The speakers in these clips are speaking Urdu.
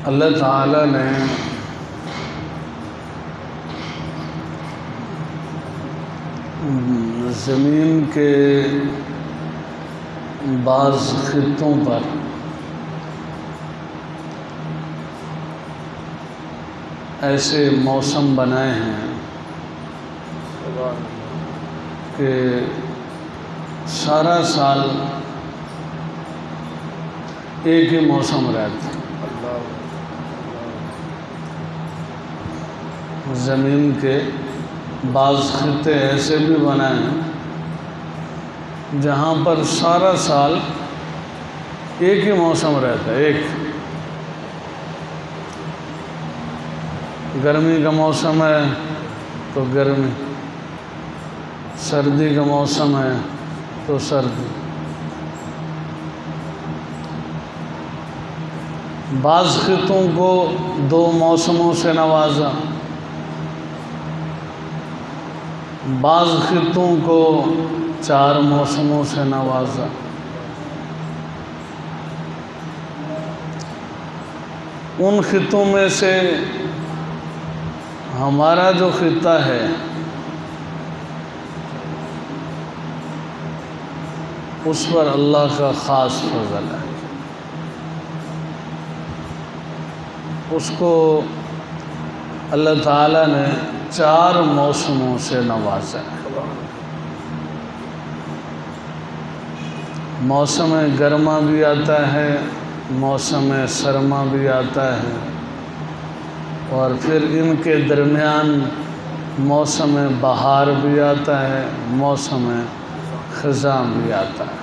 اللہ تعالیٰ نے زمین کے بعض خطوں پر ایسے موسم بنائے ہیں کہ سارا سال ایک ہی موسم رہتا ہے۔ زمین کے بعض خطے ایسے بھی بنائے ہیں جہاں پر سارا سال ایک ہی موسم رہتا ہے۔ ایک گرمی کا موسم ہے تو گرمی، سردی کا موسم ہے تو سردی۔ بعض خطوں کو 2 موسموں سے نوازا، بعض خطوں کو 4 موسموں سے نوازا۔ ان خطوں میں سے ہمارا جو خطہ ہے اس پر اللہ کا خاص فضل ہے۔ اس کو اللہ تعالیٰ نے 4 موسموں سے نوازا ہے۔ موسم گرما بھی آتا ہے، موسم سرما بھی آتا ہے، اور پھر ان کے درمیان موسم بہار بھی آتا ہے، موسم خزاں بھی آتا ہے۔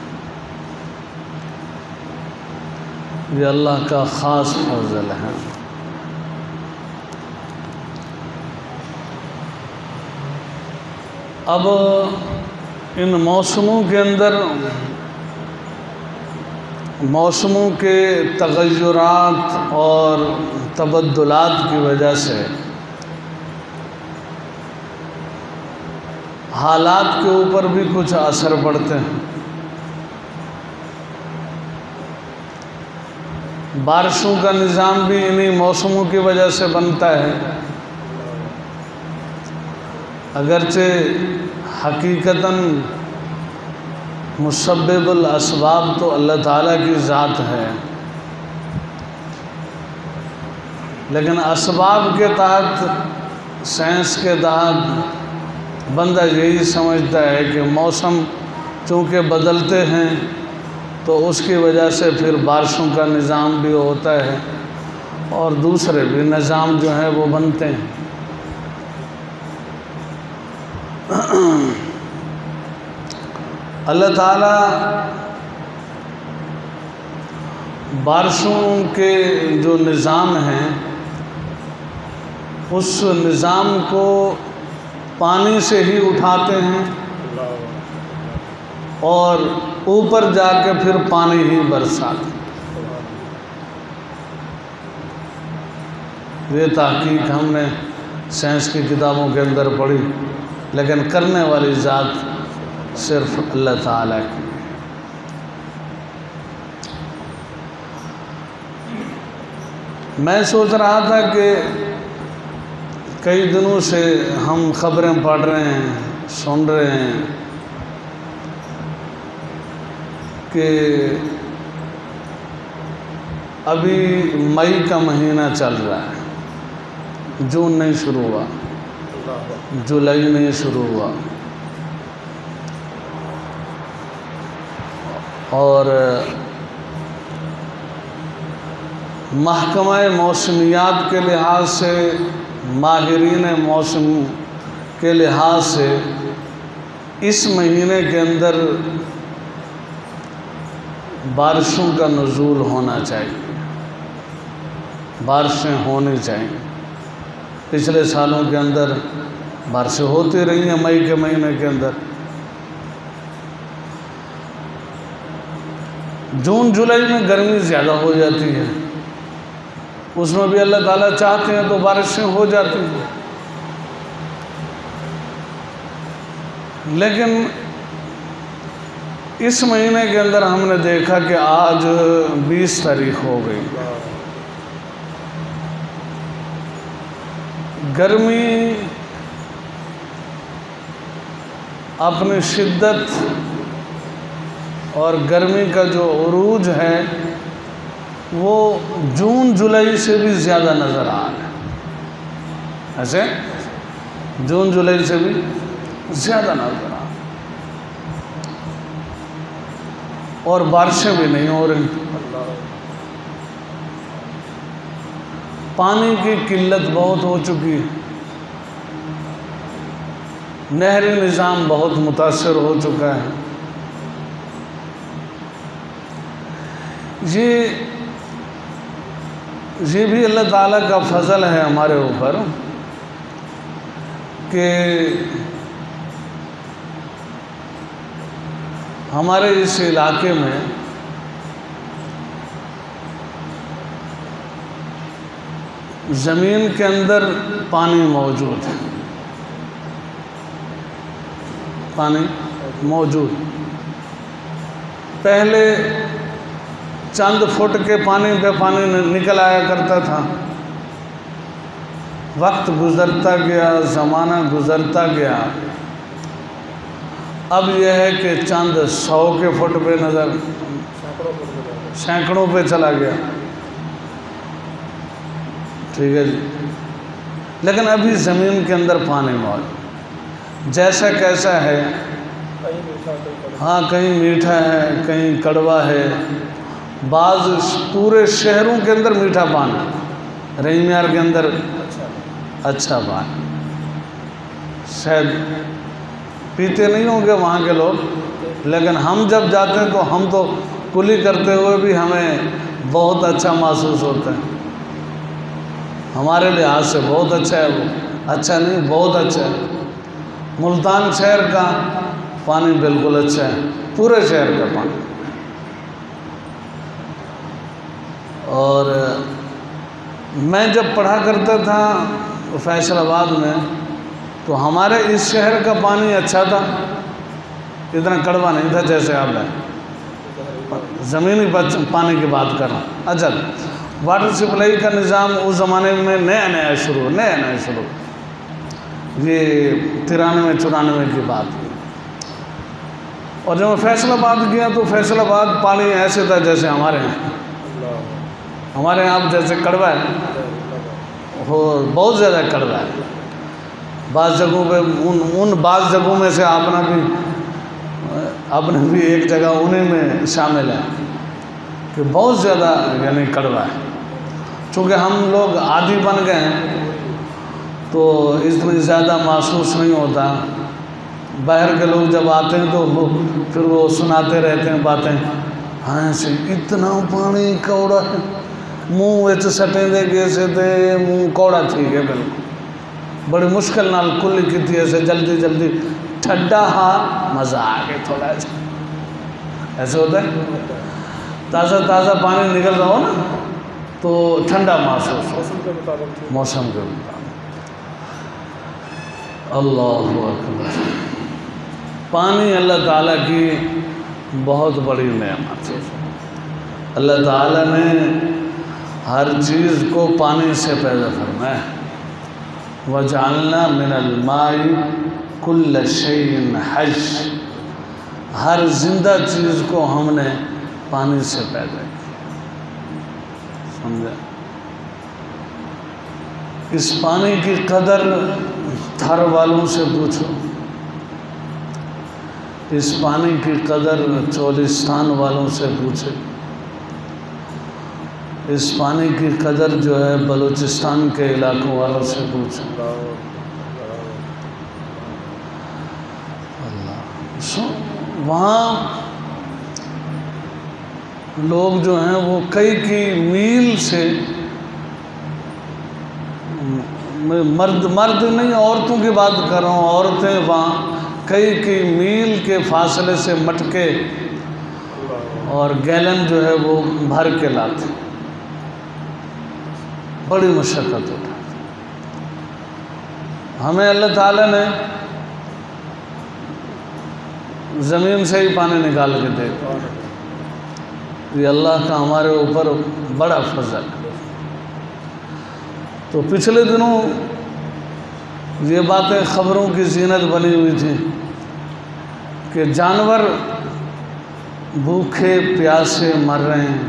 یہ اللہ کا خاص فضل ہے۔ اب ان موسموں کے اندر موسموں کے تغیرات اور تبدلات کی وجہ سے حالات کے اوپر بھی کچھ اثر پڑتے ہیں۔ بارشوں کا نظام بھی انہی موسموں کی وجہ سے بنتا ہے، اگرچہ حقیقتاً مسبب الاسباب تو اللہ تعالیٰ کی ذات ہے، لیکن اسباب کے تحت، سائنس کے تحت بندہ یہی سمجھتا ہے کہ موسم چونکہ بدلتے ہیں تو اس کی وجہ سے پھر بارشوں کا نظام بھی ہوتا ہے اور دوسرے بھی نظام جو ہیں وہ بنتے ہیں۔ اللہ تعالیٰ بارشوں کے جو نظام ہیں اس نظام کو پانی سے ہی اٹھاتے ہیں اور اوپر جا کے پھر پانی ہی برساتے ہیں۔ یہ تحقیق ہم نے سائنس کی کتابوں کے اندر پڑھی، لیکن کرنے والی ذات صرف اللہ تعالیٰ کی۔ میں سوچ رہا تھا کہ کئی دنوں سے ہم خبریں پڑھ رہے ہیں، سن رہے ہیں کہ ابھی مئی کا مہینہ چل رہا ہے، جون نہیں شروع ہوا، جولائی نہیں شروع ہوا، اور محکمہ موسمیات کے لحاظ سے، ماہرین موسم کے لحاظ سے اس مہینے کے اندر بارشوں کا نزول ہونا چاہیے، بارشیں ہونی چاہیے۔ پچھلے سالوں کے اندر بارشیں ہوتی رہی ہیں مئی کے مہینے کے اندر۔ جون جولائی میں گرمی زیادہ ہو جاتی ہے، اس میں بھی اللہ تعالیٰ چاہتے ہیں تو بارشیں ہو جاتی ہیں، لیکن اس مہینے کے اندر ہم نے دیکھا کہ آج 20 تاریخ ہو گئی، گرمی اپنی شدت اور گرمی کا جو عروج ہے وہ جون جولائی سے بھی زیادہ نظر آ رہا ہے. ایسے جون جولائی سے بھی زیادہ نظر آ رہا ہے، اور بارشیں بھی نہیں ہو رہی. پانی کی قلت بہت ہو چکی ہے، نہری نظام بہت متاثر ہو چکا ہے. یہ بھی اللہ تعالیٰ کا فضل ہے ہمارے اوپر کہ ہمارے اس علاقے میں زمین کے اندر پانی موجود ہے. پانی موجود، پہلے چند فٹ کے پانی پہ پانی نکل آیا کرتا تھا. وقت گزرتا گیا، زمانہ گزرتا گیا، اب یہ ہے کہ چند 100 کے فٹ پہ نظر، سینکڑوں پہ چلا گیا. ٹھیک ہے جی، لیکن ابھی زمین کے اندر پانی موجود، جیسا کیسا ہے. ہاں، کہیں میٹھا ہے، کہیں کڑوا ہے. بعض پورے شہروں کے اندر میٹھا پانی، رحیمیار کے اندر اچھا پانی. شاید پیتے نہیں ہوں گے وہاں کے لوگ، لیکن ہم جب جاتے ہیں تو ہم تو کلی کرتے ہوئے بھی ہمیں بہت اچھا محسوس ہوتا ہے. ہمارے لحاظ سے بہت اچھا ہے. وہ اچھا نہیں، بہت اچھا ہے. ملتان شہر کا پانی بالکل اچھا ہے، پورے شہر کا پانی. اور میں جب پڑھا کرتا تھا فیصل آباد میں تو ہمارے اس شہر کا پانی اچھا تھا، اتنا کڑوا نہیں تھا جیسے آپ ہے. زمینی پانی کی بات کر رہا ہوں. اچھا، واٹر سپلائی کا نظام اس زمانے میں نیا شروع، یہ 93-94 کی بات کی. اور جب میں فیصل آباد گیا تو فیصل آباد پانی ایسے تھا جیسے ہمارے یہاں جیسے کڑوا ہے، وہ بہت زیادہ کڑوا ہے. بعض جگہوں پہ ان بعض جگہوں میں سے اپنے بھی ایک جگہ انہیں میں شامل ہے کہ بہت زیادہ یعنی کڑوا ہے. چونکہ ہم لوگ عادی بن گئے ہیں تو اتنی زیادہ محسوس نہیں ہوتا. باہر کے لوگ جب آتے ہیں تو پھر وہ سناتے رہتے ہیں باتیں، ہاں سے اتنا پانی کوڑا ہے، منہ وچ سٹیں دے گئے سے تے منہ کوڑا تھی گئے. بالکل بڑی مشکل نال کلی کیتی ایسے جلدی ٹھڈا ہاں مزہ آ گیا. تھوڑا ایسے ہوتا ہے، تازہ پانی نکل رہا ہو نا تو ٹھنڈا محسوس ہو، موسم کے مطابق. اللہ اکبر. پانی اللہ تعالیٰ کی بہت بڑی نعمت ہے. اللہ تعالیٰ نے ہر چیز کو پانی سے پیدا فرمایا. وَجَعَلْنَا مِنَ الْمَاءِ كُلَّ شَيْءٍ حَيٍّ. ہر زندہ چیز کو ہم نے پانی سے پیدا کیا. سمجھا؟ اس پانی کی قدر تھر والوں سے پوچھو، اس پانی کی قدر چولستان والوں سے پوچھے، اس پانی کی قدر جو ہے بلوچستان کے علاقوں والوں سے پوچھے. وہاں لوگ جو ہیں وہ کئی میل سے، مرد نہیں عورتوں کی بات کر رہا ہوں، عورتیں وہاں کئی میل کے فاصلے سے مٹکے اور گیلن جو ہے وہ بھر کے لاتے. بڑی مشقت ہوتا. ہمیں اللہ تعالیٰ نے زمین سے ہی پانی نکال کے دے. یہ اللہ کا ہمارے اوپر بڑا فضل ہے. تو پچھلے دنوں یہ باتیں خبروں کی زینت بنی ہوئی تھیں کہ جانور بھوکے پیاسے مر رہے ہیں،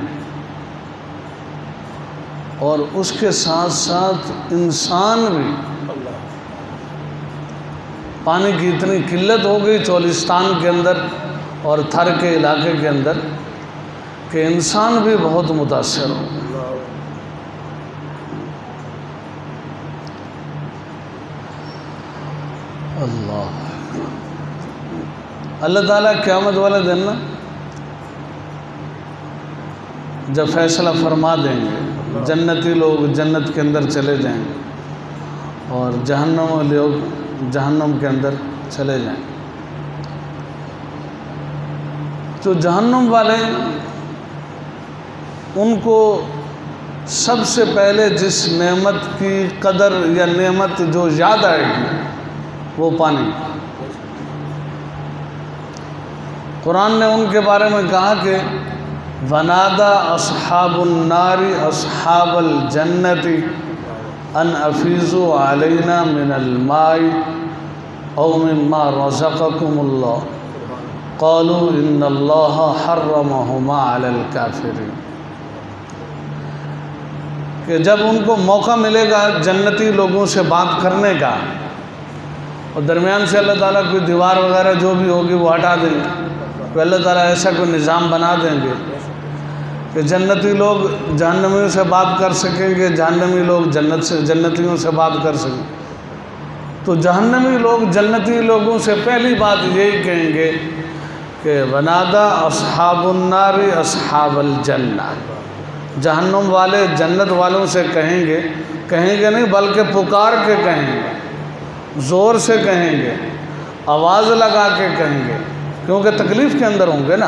اور اس کے ساتھ ساتھ انسان بھی، پانی کی اتنی قلت ہو گئی چولستان کے اندر اور تھر کے علاقے کے اندر کہ انسان بھی بہت متاثر ہو گیا۔ اللہ تعالیٰ قیامت والے دن نا جب فیصلہ فرما دیں گے، جنتی لوگ جنت کے اندر چلے جائیں گے اور جہنم لوگ جہنم کے اندر چلے جائیں گے، تو جہنم والے ان کو سب سے پہلے جس نعمت کی قدر یا نعمت جو یاد آئے گی وہ پانی۔ قرآن نے ان کے بارے میں کہا کہ وَنَادَى أَصْحَابُ النَّارِ أَصْحَابَ الْجَنَّةِ أَنْ أَفِيضُوا عَلَيْنَا مِنَ الْمَاءِ أَوْ مِمَّا رَزَقَكُمُ اللَّهُ قَالُوا إِنَّ اللَّهَ حَرَّمَهُمَا عَلَى الْكَافِرِينَ، کہ جب ان کو موقع ملے گا جنتی لوگوں سے بات کرنے کا، اور درمیان سے اللہ تعالیٰ کوئی دیوار وغیرہ جو بھی ہوگی وہ ہٹا دیں گے، تو اللہ تعالیٰ ایسا کوئی نظام بنا دیں گے کہ جنتی لوگ جہنمیوں سے بات کر سکیں گے، جہنمی لوگ جنتیوں سے بات کر سکیں گے۔ تو جہنمی لوگ جنتی لوگوں سے پہلی بات یہی کہیں گے کہ وَنَادَى أَصْحَابُ النَّارِ أَصْحَابَ الْجَنَّةِ، جہنم والے جنت والوں سے کہیں گے نہیں بلکہ پکار کے کہیں گے، زور سے کہیں گے، آواز لگا کے کہیں گے، کیونکہ تکلیف کے اندر ہوں گے نا۔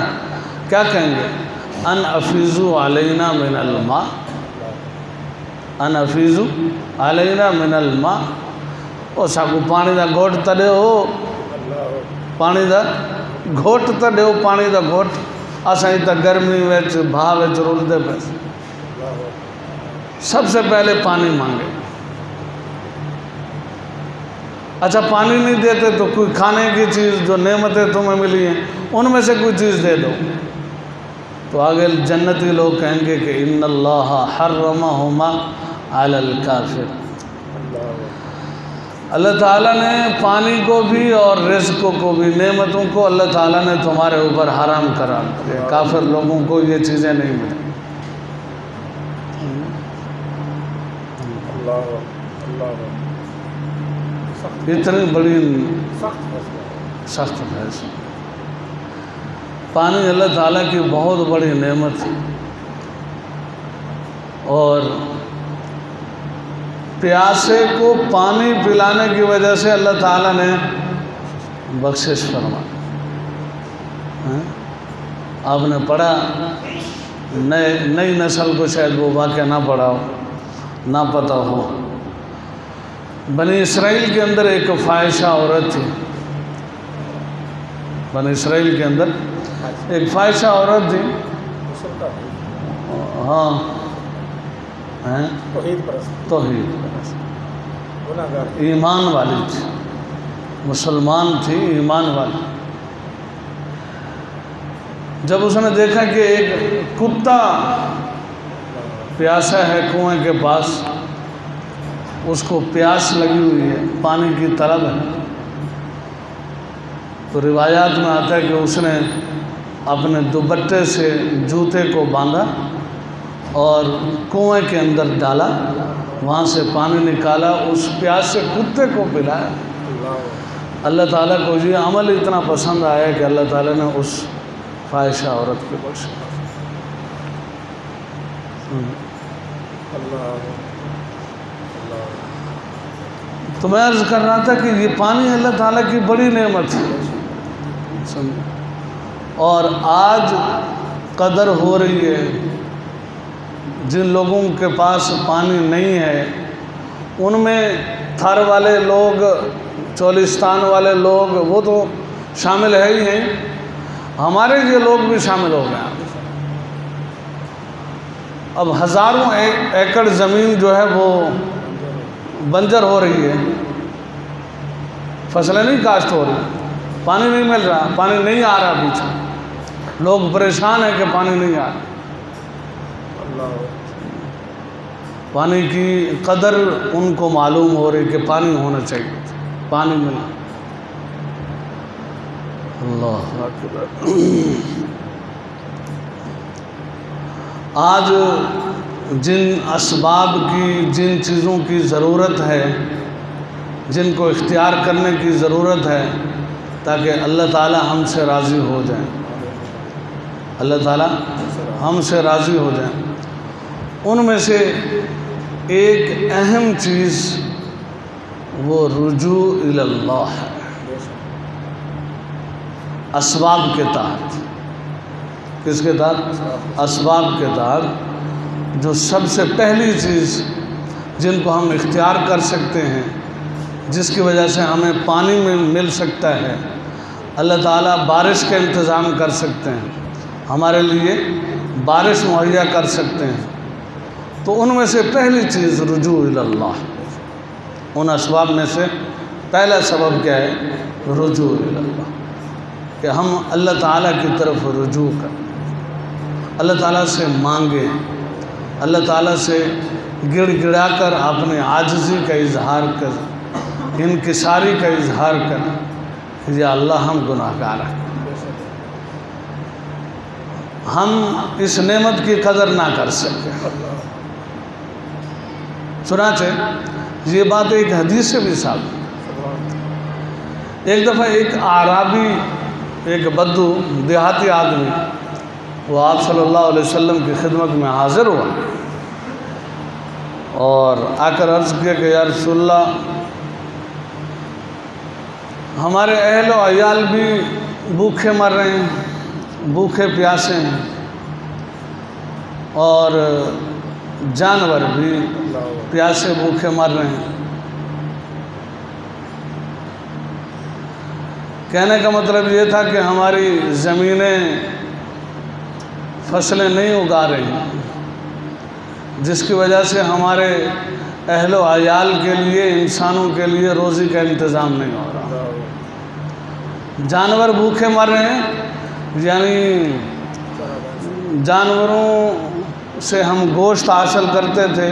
کیا کہیں گے؟ ان افیضوا علینا من الماء، ان افیضوا علینا من الماء، او ساکو پانی دا گھوٹ تڑے ہو، پانی دا گھوٹ تڑے ہو، پانی دا گھوٹ، اساں تا گرمی وچ بھا وچ رولدے پے، سب سے پہلے پانی مانگے۔ اچھا پانی نہیں دیتے تو کوئی کھانے کی چیز جو نعمتیں تمہیں ملی ہیں ان میں سے کوئی چیز دے دو، تو آگے جنتی لوگ کہیں گے کہ ان اللہ حرمہما علی الکافر، اللہ تعالیٰ نے پانی کو بھی اور رزق کو بھی، نعمتوں کو اللہ تعالیٰ نے تمہارے اوپر حرام کرا دیا، کافر لوگوں کو یہ چیزیں نہیں ملیں۔ اتنی بڑی سخت فیصلہ، پانی اللہ تعالیٰ کی بہت بڑی نعمت ہے، اور پیاسے کو پانی پلانے کی وجہ سے اللہ تعالیٰ نے بخشش فرما۔ آپ نے پڑھا، نئی نسل کو شاید وہ واقعہ نہ پڑھا ہو، نہ پتہ ہو، بنی اسرائیل کے اندر ایک فاحشہ عورت تھی، بنی اسرائیل کے اندر ایک فاحشہ عورت تھی، ہاں توحید پرست، ایمان والی تھی، مسلمان تھی، ایمان والی۔ جب اس نے دیکھا کہ ایک کتا پیاسا ہے کنویں کے پاس، اس کو پیاس لگی ہوئی ہے، پانی کی طلب ہے، تو روایات میں آتا ہے کہ اس نے اپنے دوپٹے سے جوتے کو باندھا اور کنویں کے اندر ڈالا، وہاں سے پانی نکالا، اس پیاسے کتے کو پلایا۔ اللہ تعالیٰ کو یہ عمل اتنا پسند آیا کہ اللہ تعالیٰ نے اس فاحشہ عورت کو بخشا۔ تو میں عرض کر رہا تھا کہ یہ پانی اللہ تعالیٰ کی بڑی نعمت ہے، اور آج قدر ہو رہی ہے، جن لوگوں کے پاس پانی نہیں ہے ان میں تھر والے لوگ، چولستان والے لوگ وہ تو شامل ہے ہی ہیں، ہمارے یہ لوگ بھی شامل ہو گئے۔ اب ہزاروں ایکڑ زمین جو ہے وہ بنجر ہو رہی ہے، فصلیں نہیں کاشت ہو رہی، پانی نہیں مل رہا، پانی نہیں آ رہا پیچھے، لوگ پریشان ہیں کہ پانی نہیں آ رہا۔ پانی کی قدر ان کو معلوم ہو رہی کہ پانی ہونا چاہیے، پانی ملنا۔ اللہ اکبر۔ آج جن اسباب کی، جن چیزوں کی ضرورت ہے، جن کو اختیار کرنے کی ضرورت ہے تاکہ اللہ تعالی ہم سے راضی ہو جائیں، اللہ تعالی ہم سے راضی ہو جائیں، ان میں سے ایک اہم چیز وہ رجوع الی اللہ ہے، اسباب کے تحت۔ کس کے تحت؟ اسباب کے تحت۔ جو سب سے پہلی چیز جن کو ہم اختیار کر سکتے ہیں، جس کی وجہ سے ہمیں پانی میں مل سکتا ہے، اللہ تعالیٰ بارش کا انتظام کر سکتے ہیں، ہمارے لیے بارش مہیا کر سکتے ہیں، تو ان میں سے پہلی چیز رجوع الی اللہ۔ ان اسباب میں سے پہلا سبب کیا ہے؟ رجوع الی اللہ، کہ ہم اللہ تعالیٰ کی طرف رجوع کریں، اللہ تعالیٰ سے مانگیں، اللہ تعالیٰ سے گڑ گڑا کر اپنے عاجزی کا اظہار کریں، انکساری کا اظہار کریں کہ یا اللہ ہم گناہ گار ہیں، ہم اس نعمت کی قدر نہ کر سکے۔ چنانچہ یہ بات ایک حدیث سے بھی ثابت۔ ایک دفعہ ایک اعرابی، ایک بدو دیہاتی آدمی، وہ آپ صلی اللہ علیہ وسلم کی خدمت میں حاضر ہوا اور آ کر عرض کیا کہ یا رسول اللہ، ہمارے اہل و عیال بھی بھوکے مر رہے ہیں، بھوکے پیاسے ہیں، اور جانور بھی پیاسے بھوکے مر رہے ہیں۔ کہنے کا مطلب یہ تھا کہ ہماری زمینیں فصلیں نہیں اگا رہی ہیں، جس کی وجہ سے ہمارے اہل و عیال کے لیے، انسانوں کے لیے روزی کا انتظام نہیں ہو رہا، جانور بھوکے مر رہے ہیں، یعنی جانوروں سے ہم گوشت حاصل کرتے تھے،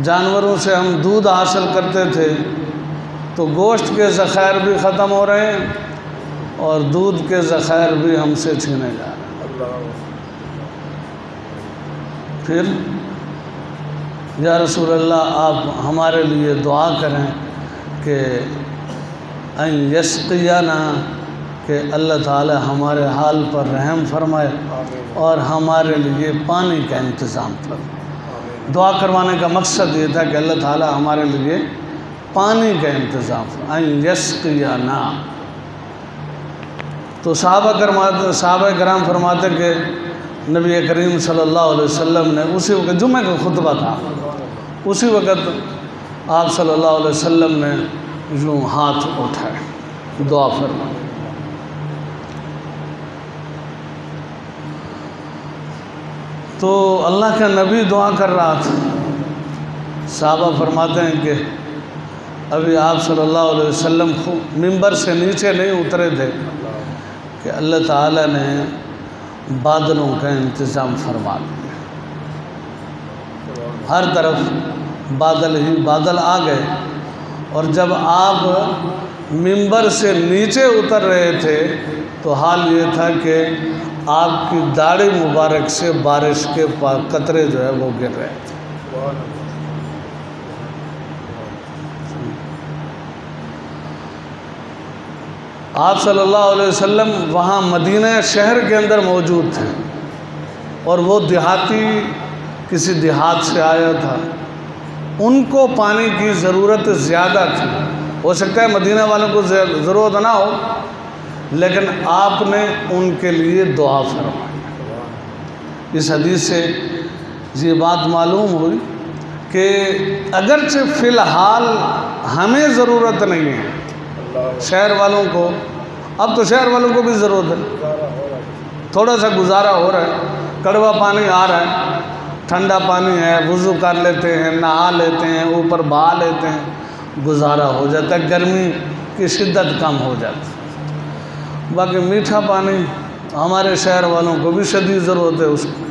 جانوروں سے ہم دودھ حاصل کرتے تھے، تو گوشت کے ذخائر بھی ختم ہو رہے ہیں اور دودھ کے ذخائر بھی ہم سے چھینے جا رہے ہیں۔ پھر یا رسول اللہ، آپ ہمارے لیے دعا کریں کہ ان یسقینا، کہ اللہ تعالی ہمارے حال پر رحم فرمائے اور ہمارے لیے پانی کا انتظام فرمائے۔ دعا کروانے کا مقصد یہ تھا کہ اللہ تعالی ہمارے لیے پانی کا انتظام فرمائے، ان یسقینا۔ تو صحابہ کرام فرماتے کہ نبی کریم صلی اللہ علیہ وسلم نے اسی وقت، جمعہ کا خطبہ تھا، اسی وقت آپ صلی اللہ علیہ وسلم نے یوں ہاتھ اٹھائے، دعا فرمائے۔ تو اللہ کا نبی دعا کر رہا تھا، صحابہ فرماتے ہیں کہ ابھی آپ صلی اللہ علیہ وسلم ممبر سے نیچے نہیں اترے تھے کہ اللہ تعالیٰ نے بادلوں کا انتظام فرما دیا، ہر طرف بادل ہی بادل آ گئے، اور جب آپ ممبر سے نیچے اتر رہے تھے تو حال یہ تھا کہ آپ کی داڑھی مبارک سے بارش کے قطرے جو ہے وہ گر رہے تھے۔ آپ صلی اللہ علیہ وسلم وہاں مدینہ شہر کے اندر موجود تھے، اور وہ دیہاتی کسی دیہات سے آیا تھا، ان کو پانی کی ضرورت زیادہ تھی۔ ہو سکتا ہے مدینہ والوں کو ضرورت نہ ہو، لیکن آپ نے ان کے لیے دعا فرمائی۔ اس حدیث سے یہ بات معلوم ہوئی کہ اگرچہ فی الحال ہمیں ضرورت نہیں ہے، شہر والوں کو، اب تو شہر والوں کو بھی ضرورت ہے، تھوڑا سا گزارا ہو رہا ہے، کڑوا پانی آ رہا ہے، ٹھنڈا پانی ہے، وضو کر لیتے ہیں، نہا لیتے ہیں، اوپر بہا لیتے ہیں، گزارا ہو جاتا ہے، گرمی کی شدت کم ہو جاتی ہے۔ باقی میٹھا پانی ہمارے شہر والوں کو بھی شدید ضرورت ہے اس کو،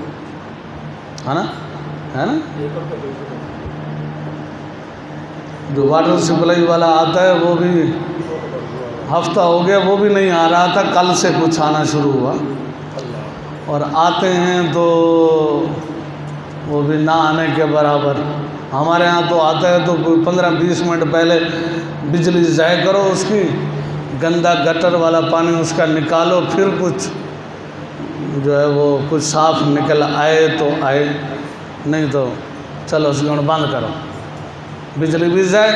ہے نا؟ جو واٹر سپلائی والا آتا ہے وہ بھی ہفتہ ہو گیا، وہ بھی نہیں آ رہا تھا، کل سے کچھ آنا شروع ہوا، اور آتے ہیں تو وہ بھی نہ آنے کے برابر۔ ہمارے ہاں تو آتا ہے تو کوئی 15-20 منٹ پہلے بجلی ضائع کرو اس کی، گندا گٹر والا پانی اس کا نکالو، پھر کچھ جو ہے وہ کچھ صاف نکل آئے تو آئے، نہیں تو چلو اس کو بند کرو، بجلی بھی ضائع،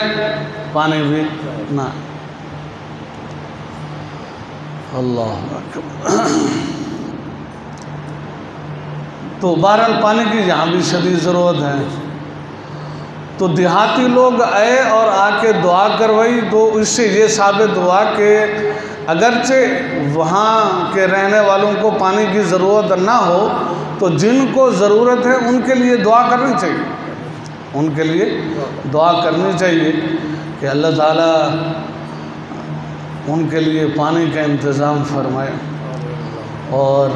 پانی بھی نہ۔ اللہ اکبر۔ تو بہرحال پانی کی یہاں بھی شدید ضرورت ہے۔ تو دیہاتی لوگ آئے اور آ کے دعا کروائی، تو اس سے یہ ثابت ہوا کہ اگرچہ وہاں کے رہنے والوں کو پانی کی ضرورت نہ ہو تو جن کو ضرورت ہے ان کے لیے دعا کرنی چاہیے، ان کے لیے دعا کرنی چاہیے کہ اللہ تعالیٰ ان کے لیے پانی کا انتظام فرمائے اور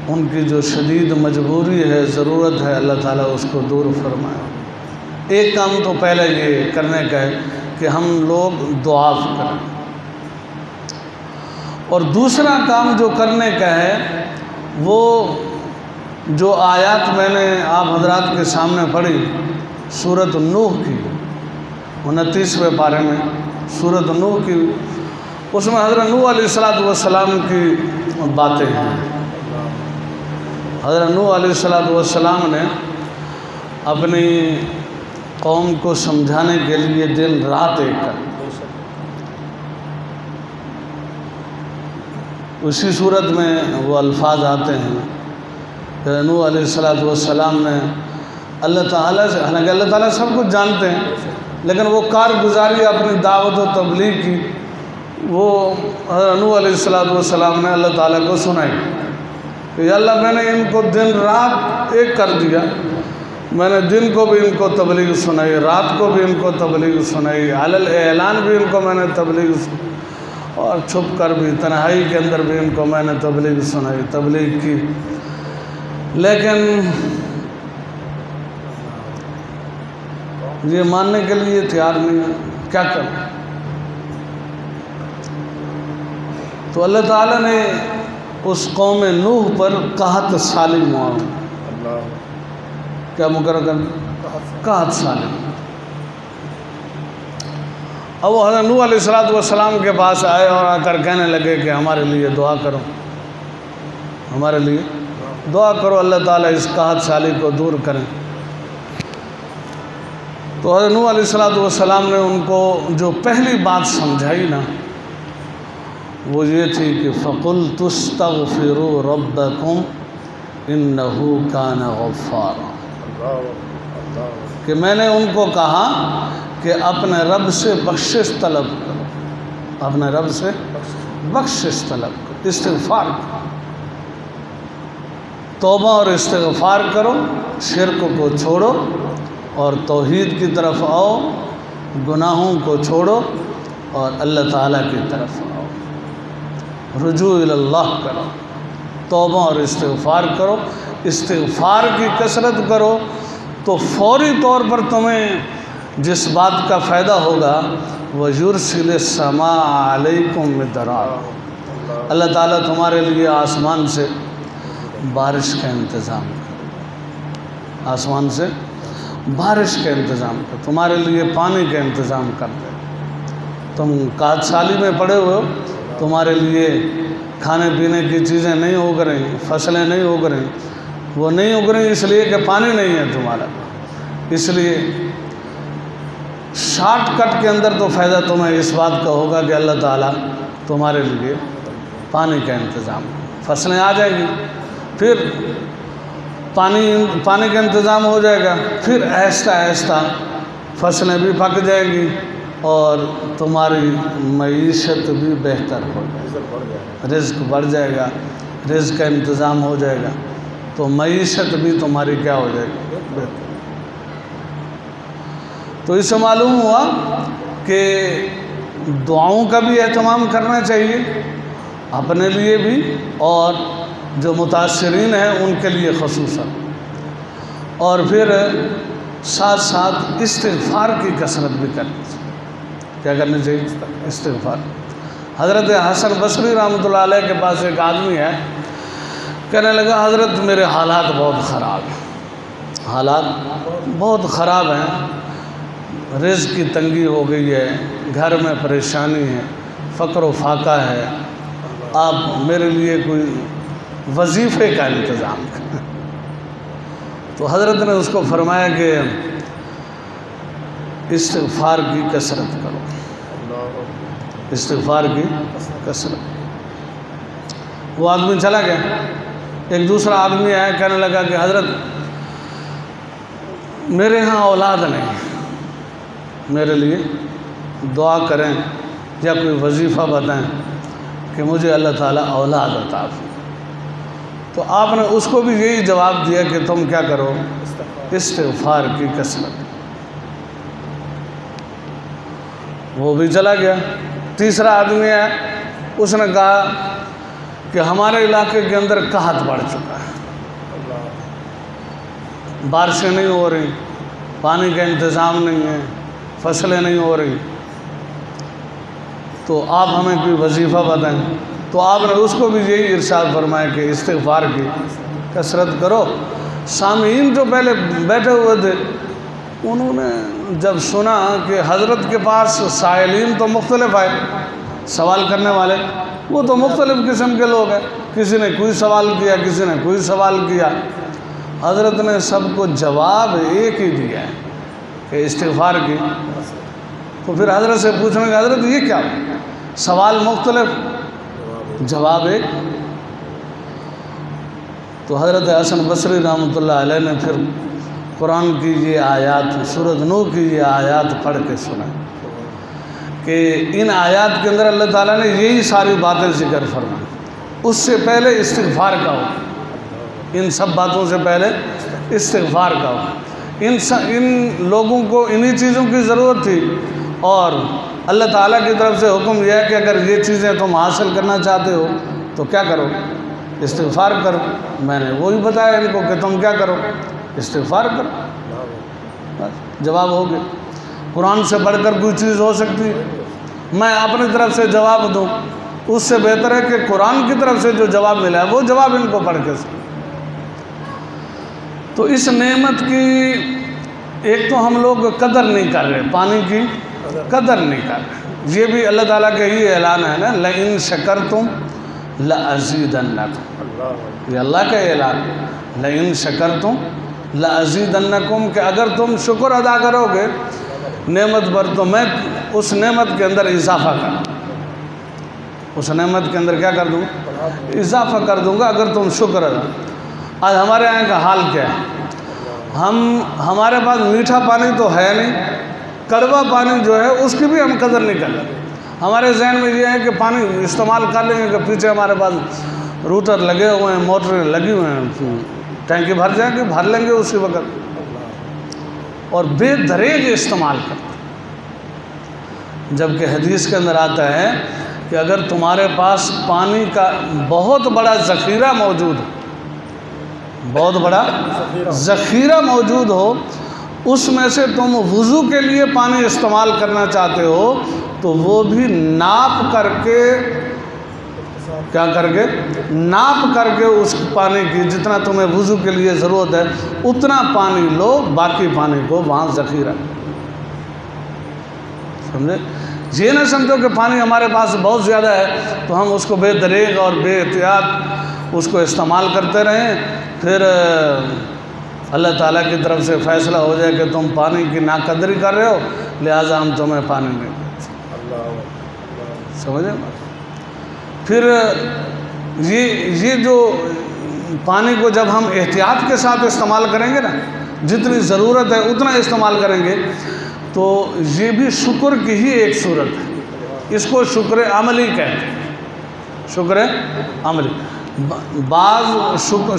ان کی جو شدید مجبوری ہے، ضرورت ہے، اللہ تعالیٰ اس کو دور فرمائے۔ ایک کام تو پہلے یہ کرنے کا ہے کہ ہم لوگ دعا کریں، اور دوسرا کام جو کرنے کا ہے وہ جو آیات میں نے آپ حضرات کے سامنے پڑھی سورۃ نوح کی 29ویں پارے میں، سورۃ نوح کی، اس میں حضرت نوح علیہ السلام کی باتیں ہیں۔ حضرت نوح علیہ السلام نے اپنی قوم کو سمجھانے کے لیے دن رات ایک کر، اسی صورت میں وہ الفاظ آتے ہیں کہ نوح علیہ السلام نے اللہ تعالیٰ سے، حالانکہ اللہ تعالیٰ سب کچھ جانتے ہیں، لیکن وہ کارگزاری اپنی دعوت و تبلیغ کی، وہ حضرت نوح علیہ السلام نے اللہ تعالیٰ کو سنائی کہ یا اللہ میں نے ان کو دن رات ایک کر دیا، میں نے دن کو بھی ان کو تبلیغ سنائی، رات کو بھی ان کو تبلیغ سنائی، علل اعلان بھی ان کو میں نے تبلیغ سنائی، اور چھپ کر بھی تنہائی کے اندر بھی ان کو میں نے تبلیغ سنائی، تبلیغ کی، لیکن یہ ماننے کے لیے تیار نہیں ہے، کیا کریں؟ تو اللہ تعالیٰ نے اس قوم نوح پر قحط سالی کیا مقرر کرنا؟ قحط سالی۔ اب وہ حضرت نوح علیہ السلام کے پاس آئے اور آ کر کہنے لگے کہ ہمارے لیے دعا کرو، ہمارے لیے دعا کرو، اللہ تعالیٰ اس قحط سالی کو دور کریں۔ تو حضرت نوح علیہ السلام نے ان کو جو پہلی بات سمجھائی نا وہ یہ تھی کہ فَقُلْتُ اسْتَغْفِرُوا رَبَّكُمْ إِنَّهُ كَانَ غَفَّارًا، کہ میں نے ان کو کہا کہ اپنے رب سے بخشش طلب کرو، اپنے رب سے بخشش طلب کرو، استغفار کرو، توبہ اور استغفار کرو، شرک کو چھوڑو اور توحید کی طرف آؤ، گناہوں کو چھوڑو اور اللہ تعالیٰ کی طرف آؤ، رجوع اللہ کرو، توبہ اور استغفار کرو، استغفار کی کثرت کرو، تو فوری طور پر تمہیں جس بات کا فائدہ ہوگا وَيُرْسِلِ السَّمَاءَ عَلَيْكُمْ مِدْرَارًا، اللہ تعالیٰ تمہارے لیے آسمان سے بارش کا انتظام کرے، آسمان سے بارش کا انتظام کرے، تمہارے لیے پانی کا انتظام کر دے۔ تم قحط سالی میں پڑے ہوئے ہو، تمہارے لیے کھانے پینے کی چیزیں نہیں اگ رہی، فصلیں نہیں اگ رہی، وہ نہیں اگ رہی اس لیے کہ پانی نہیں ہے تمہارا، اس لیے شارٹ کٹ کے اندر تو فائدہ تمہیں اس بات کا ہوگا کہ اللہ تعالیٰ تمہارے لیے پانی کا انتظام، فصلیں آ جائیں گی، پھر پانی کا انتظام ہو جائے گا، پھر آہستہ آہستہ فصلیں بھی پک جائیں گی اور تمہاری معیشت بھی بہتر ہو جائے گی، رزق بڑھ جائے گا، رزق کا انتظام ہو جائے گا، تو معیشت بھی تمہاری کیا ہو جائے گی، بہتر۔ تو اس سے معلوم ہوا کہ دعاؤں کا بھی اہتمام کرنا چاہیے اپنے لیے بھی اور جو متاثرین ہیں ان کے لیے خصوصاً، اور پھر ساتھ ساتھ استغفار کی کثرت بھی کرنی چاہیے۔ کیا کرنی چاہیے؟ استغفار۔ حضرت حسن بصری رحمۃ اللہ علیہ کے پاس ایک آدمی ہے، کہنے لگا حضرت میرے حالات بہت خراب ہیں، حالات بہت خراب ہیں، رزق کی تنگی ہو گئی ہے، گھر میں پریشانی ہے، فقر و فاقہ ہے، آپ میرے لیے کوئی وظیفے کا انتظام کریں۔ تو حضرت نے اس کو فرمایا کہ استغفار کی کثرت کرو، استغفار کی کثرت۔ وہ آدمی چلا گیا، ایک دوسرا آدمی آیا، کہنے لگا کہ حضرت میرے ہاں اولاد نہیں، میرے لیے دعا کریں یا کوئی وظیفہ بتائیں کہ مجھے اللہ تعالیٰ اولاد عطا فرمائے۔ تو آپ نے اس کو بھی یہی جواب دیا کہ تم کیا کرو؟ استغفار کی کثرت۔ وہ بھی چلا گیا۔ تیسرا آدمی ہے، اس نے کہا کہ ہمارے علاقے کے اندر قحط بڑھ چکا ہے، بارشیں نہیں ہو رہی، پانی کا انتظام نہیں ہے، فصلیں نہیں ہو رہی، تو آپ ہمیں کوئی وظیفہ بتائیں۔ تو آپ نے اس کو بھی یہی ارشاد فرمایا کہ استغفار کی کثرت کرو۔ سامعین جو پہلے بیٹھے ہوئے تھے، انہوں نے جب سنا کہ حضرت کے پاس سائلین تو مختلف آئے، سوال کرنے والے وہ تو مختلف قسم کے لوگ ہیں، کسی نے کوئی سوال کیا، کسی نے کوئی سوال کیا، حضرت نے سب کو جواب ایک ہی دیا ہے کہ استغفار کی۔ تو پھر حضرت سے پوچھنے کہ حضرت یہ کیا؟ سوال مختلف، جواب ایک۔ تو حضرت حسن بصری رحمۃ اللہ علیہ نے پھر قرآن کی یہ آیات، سورۃ نوح کی یہ آیات پڑھ کے سنا کہ ان آیات کے اندر اللہ تعالیٰ نے یہی ساری باتیں ذکر فرمائی۔ اس سے پہلے استغفار کا ہو، ان سب باتوں سے پہلے استغفار کا ہو۔ ان لوگوں کو انہی چیزوں کی ضرورت تھی، اور اللہ تعالیٰ کی طرف سے حکم یہ ہے کہ اگر یہ چیزیں تم حاصل کرنا چاہتے ہو تو کیا کرو؟ استغفار کرو۔ میں نے وہی بتایا ان کو کہ تم کیا کرو؟ استغفار کرو۔ بس جواب ہو گیا۔ قرآن سے بڑھ کر کوئی چیز ہو سکتی ہے؟ میں اپنی طرف سے جواب دوں، اس سے بہتر ہے کہ قرآن کی طرف سے جو جواب ملا ہے وہ جواب ان کو پڑھ کے سن۔ تو اس نعمت کی ایک تو ہم لوگ قدر نہیں کر رہے، پانی کی قدر نہیں کر رہے۔ یہ بھی اللہ تعالیٰ کا ہی اعلان ہے نا، لَإِن شَكَرْتُمْ لَأَزِيدَنَّكُمْ، یہ اللہ کا اعلان، لَإِن شَكَرْتُمْ لَأَزِيدَنَّكُمْ، کہ اگر تم شکر ادا کرو گے نعمت پر تو میں اس نعمت کے اندر اضافہ کر دوں، اس نعمت کے اندر کیا کر دوں؟ اضافہ کر دوں گا اگر تم شکر ادا۔ آج ہمارے یہاں کا حال کیا ہے؟ ہمارے پاس میٹھا پانی تو ہے نہیں، کڑوا پانی جو ہے اس کی بھی ہم قدر نہیں کر رہے۔ ہمارے ذہن میں یہ ہے کہ پانی استعمال کر لیں گے، کہ پیچھے ہمارے پاس روٹر لگے ہوئے ہیں، موٹریں لگی ہوئے ہیں، ٹینکی بھر جائیں گے، بھر لیں گے اسی وقت، اور بے دریغ استعمال کرتے۔ جبکہ حدیث کے اندر آتا ہے کہ اگر تمہارے پاس پانی کا بہت بڑا ذخیرہ موجود ہے، بہت بڑا ذخیرہ موجود ہو، اس میں سے تم وضو کے لیے پانی استعمال کرنا چاہتے ہو تو وہ بھی ناپ کر کے، کیا کر کے؟ ناپ کر کے اس پانی کی جتنا تمہیں وضو کے لیے ضرورت ہے اتنا پانی لو، باقی پانی کو وہاں ذخیرہ۔ سمجھے؟ یہ نہ سمجھو کہ پانی ہمارے پاس بہت زیادہ ہے تو ہم اس کو بے دریغ اور بے احتیاط اس کو استعمال کرتے رہیں، پھر اللہ تعالیٰ کی طرف سے فیصلہ ہو جائے کہ تم پانی کی ناقدری کر رہے ہو لہٰذا ہم تمہیں پانی نہیں دیتے۔ سمجھے؟ پھر یہ جو پانی کو جب ہم احتیاط کے ساتھ استعمال کریں گے نا، جتنی ضرورت ہے اتنا استعمال کریں گے، تو یہ بھی شکر کی ہی ایک صورت ہے۔ اس کو شکر عملی کہتے ہیں، شکر عملی۔ بعض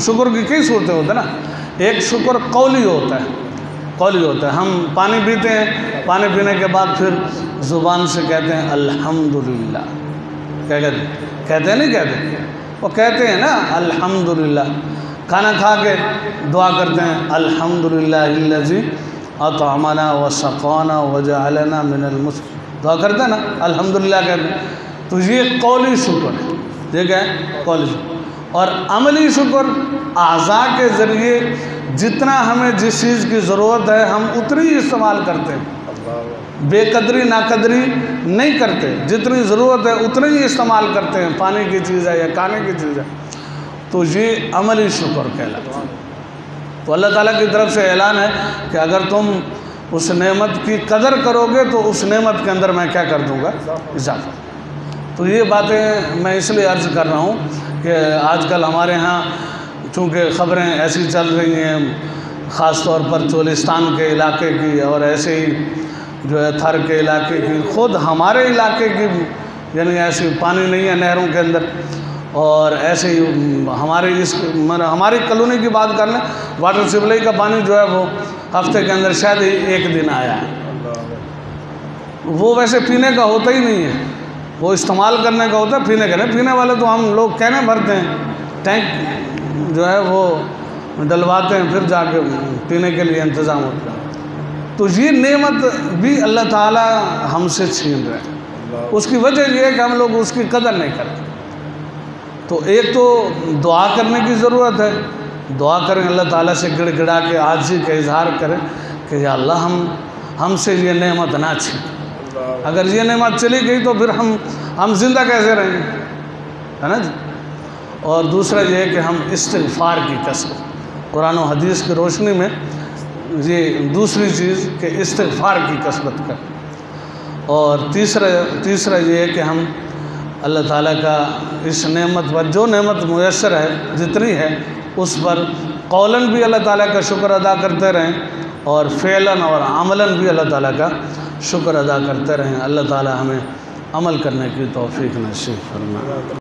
شکر کی کئی صورتیں ہوتے ہیں نا، ایک شکر قولی ہوتا ہے قولی ہوتا ہے. ہم پانی پیتے ہیں، پانی پینے کے بعد پھر زبان سے کہتے ہیں الحمدللہ. کیا کہتے ہیں؟ کہتے ہیں نہیں کہتے؟ وہ کہتے ہیں نا الحمدللہ. کھانا کھا کے دعا کرتے ہیں الحمدللہ الذی اطعمنا وسقانا وجعلنا من المسلمین. دعا کرتے ہیں نا الحمدللہ کہتے ہیں. تو یہ قولی شکر ہے. یہ کیا ہے؟ قولی شکر. اور عملی شکر اعضاء کے ذریعے جتنا ہمیں جس چیز کی ضرورت ہے ہم اتنی استعمال کرتے ہیں، بے قدری ناقدری نہیں کرتے. جتنی ضرورت ہے اتنی ہی استعمال کرتے ہیں. پانی کی چیز ہے یا کھانے کی چیز ہے، تو یہ عملی شکر کہلاتا ہے. تو اللہ تعالیٰ کی طرف سے اعلان ہے کہ اگر تم اس نعمت کی قدر کرو گے تو اس نعمت کے اندر میں کیا کر دوں گا؟ اضافہ. تو یہ باتیں میں اس لیے عرض کر رہا ہوں کہ آج کل ہمارے ہاں چونکہ خبریں ایسی چل رہی ہیں، خاص طور پر چولستان کے علاقے کی اور ایسے ہی جو ہے تھر کے علاقے کی، خود ہمارے علاقے کی یعنی ایسی پانی نہیں ہے نہروں کے اندر، اور ایسے ہی ہماری کالونی کی بات کر لیں، واٹر سپلائی کا پانی جو ہے وہ ہفتے کے اندر شاید ایک دن آیا ہے. وہ ویسے پینے کا ہوتا ہی نہیں ہے، وہ استعمال کرنے کا ہوتا ہے، پینے کا نہیں. پینے والے تو ہم لوگ کہنے بھرتے ہیں، ٹینک جو ہے وہ ڈلواتے ہیں، پھر جا کے پینے کے لیے انتظام ہوتا ہے. تو یہ نعمت بھی اللہ تعالیٰ ہم سے چھین رہے ہیں. اس کی وجہ یہ ہے کہ ہم لوگ اس کی قدر نہیں کرتے. تو ایک تو دعا کرنے کی ضرورت ہے. دعا کریں اللہ تعالیٰ سے گڑ گڑا کے عاجزی کا اظہار کریں کہ یا اللہ ہم سے یہ نعمت نہ چھین. اگر یہ نعمت چلی گئی تو پھر ہم زندہ کیسے رہیں گے، ہے نا جی. اور دوسرا یہ ہے کہ ہم استغفار کی کثرت، قرآن و حدیث کی روشنی میں یہ دوسری چیز کہ استغفار کی کثرت کریں. اور تیسرا یہ ہے کہ ہم اللہ تعالیٰ کا اس نعمت پر جو نعمت میسر ہے جتنی ہے اس پر قولاً بھی اللہ تعالیٰ کا شکر ادا کرتے رہیں اور فعلاً اور عملاً بھی اللہ تعالیٰ کا شکر ادا کرتے رہیں. اللہ تعالیٰ ہمیں عمل کرنے کی توفیق نصیب فرمائے.